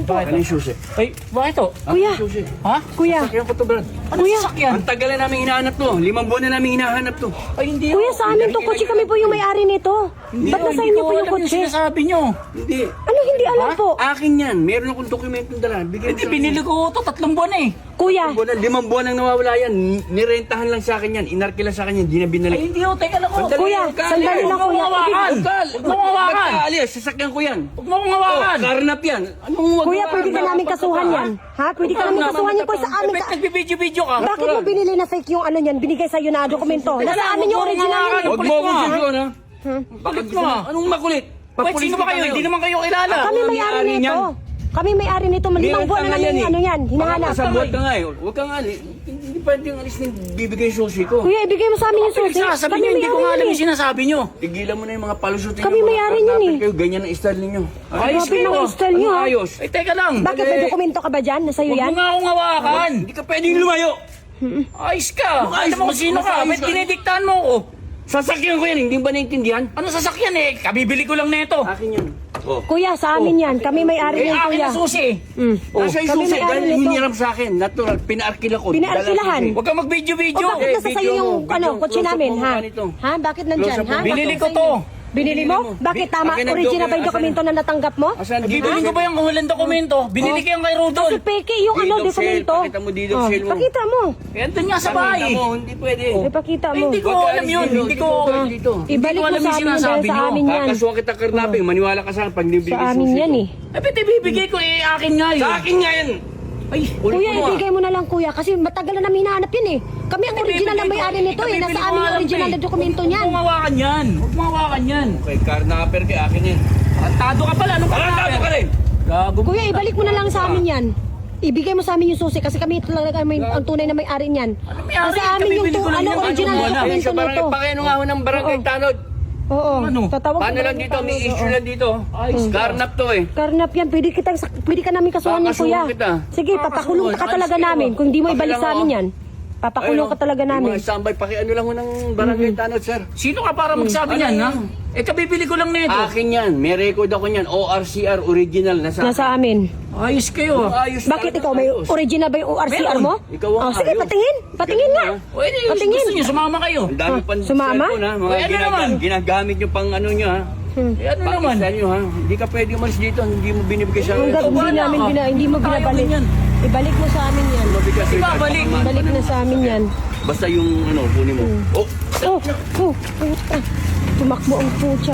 po. Ano yung susi? Ay, bakit to? Kuya. Ano yung susi? Ha? Kuya. Sasakyan ko to, Brad. Ano Kuya. sasakyan? Ang tagal na namin hinahanap to. 5 buwan na namin hinahanap to. Ay, hindi. Kuya, sa amin to kotse, kami po yung may-ari nito. Ba't nasa inyo po yung kotse? Sinasabi nyo. Hindi. Ano hindi alam po? Akin yan. Meron akong dokumentong dala. Bigyan Hindi, binili ko to 3 buwan eh. Kuya, 5 buwan nang nawawala yan. Nirentahan lang sa akin yan. Inarki lang sa akin yan. Hindi na binalik. Ay, hindi oh. Teka lang oh. Kuya, sandali lang kuya. Huwag mo hawakan. Alis, sasakyan ko yan. Huwag mo akong hawakan. Karnap yan. Anong wag Kuya, pwede ka namin kasuhan yan. Ha? Pwede ka namin kasuhan yan kuya sa amin. Ba't nagbibidyo-video ka? Bakit mo binili na fake yung ano niyan? Binigay sa'yo na dokumento. Nasa amin yung original yan. Huwag mo akong susuan, ha? Bakit mo? Anong makulit? Wait, sino ba kayo? Hindi naman kayo kilala. Kami may-ari nito. Kami may-ari nito. 5 buwan na namin yung ano yan. Hinahanap. Kasabot ka nga eh. Huwag kang alis. Hindi pwede yung alis na bibigay yung susi ko. Kuya, ibigay mo sa amin yung susi. Sabi Kami nyo, hindi ko nga may-ari alam yan yung eh. sinasabi nyo. Tigilan mo na yung mga palusot Kami may-ari niyan eh. Kayo, ganyan ang style ninyo. Ayos Grabe kayo. ng style nyo Anong ha. ayos? Ay, teka lang. Bakit may dokumento ka ba dyan? Nasa'yo Huwag yan? mo nga akong hawakan. Hindi ka pwedeng lumayo. Ayos ka. Ayos, Alam mo kung sino ka. ayos Ba't ka. dinidiktahan mo ko? Sasakyan ko yan. Hindi ba naintindihan? Ano sasakyan eh? Kabibili ko lang nito. Akin yan. Oh. Kuya, sa amin yan. Kami may-ari Eh, yan akin kuya. na susi. Nasa yung Kami susi may-ari dahil nito. hiniram sa akin. Natural. Pinaarkila ko. Pinaarkilahan. Dala susi. Huwag kang O mag-video-video. bakit nasa sa'yo yung ano, kotse close up namin mo ha? mukha nito. Ha? Bakit nandyan Close up ha? mo. Binili ko to. Binili mo? Bakit tama? Akin ang Original ba yung dokumento. dokumento na natanggap mo? Asan? Bibiling ko ba yung walang dokumento? Binili ko yung kay Kasi Rudol. peke yung ano, Deed of sale. dokumento. Pakita mo deed of Oh, sale mo. Pakita mo. Kaya doon nga sa bahay. Pakita mo, hindi pwede. Ipakita Ay, mo. hindi ko Huwag ka alam alis yun. dito, Hindi ko... dito. Ibalik ko mo alam sa yung amin yan dahil sinasabi sa nyo. amin yan. Kakasuha kita karnapin. Maniwala ka sa akin pag nibigay Sa amin yan eh. Eh, ba't ibibigay ko eh? Akin nga yun. Sa akin nga yan. Ay, Kuya, ibigay mo na lang kuya kasi matagal na namin hinahanap yan eh. Kami ang original na may-ari nito eh. Nasa amin yung original na dokumento niyan. Huwag mo hawakan yan. Huwag mo hawakan yan. Okay, karnaper kay akin yan. Tarantado ka pala. Anong Karnapero ka rin. Gago. Kuya, ibalik mo na lang sa amin yan. Ibigay mo sa amin yung susi kasi kami talaga ang tunay na may-ari niyan. may-ari? Nasa amin yung Kabibili ko lang yung original ano, na wala. dokumento Sa barangay, nito. pakiano nga ako ng barangay Tanod. Oo. Ano? Tatawag Paano ko lang ng dito? May tanod, issue oo. lang dito. Karnap to eh. Karnap yan, pwede ka namin kasuhan niyan kuya. Kakasuhan kita. Sige, papakulong ka talaga Ayos kayo. namin. Kung di mo Okay ibalik lang, sa amin oh. yan, papakulong ka talaga namin. Mga standby, pakiano lang ho ng barangay Tanod, sir. Sino ka para magsabi Ano niyan, ha? yan? Eh, kabibili ko lang nito. Akin yan. May record ako niyan. ORCR original. Nasa amin. Ayos kayo. Ayos Bakit talaga, ikaw may ayos. original ba yung ORCR mo? Ikaw ang Oh, sige, ayos. patingin. Patingin nga. Pwede, Patingin. gusto niyo, sumama kayo. Ang dami pang Sumama? cellphone, ha? Mga Uy, ano naman? ginagamit nyo pang ano nyo ha. Eh, ano naman? Pakistan nyo ha. Hindi ka pwede umalis dito. Hindi mo binibigay sa Hanggat akin. hindi wala namin ka. hindi mo Tayo binabalik. ganyan. Ibalik mo sa amin yan. Mabigat Di ba, sa'yo. balik? Ibalik na sa amin yan. Basta yung ano, kunin mo. Oh, Oh, puta. Tumakbo ang pucha.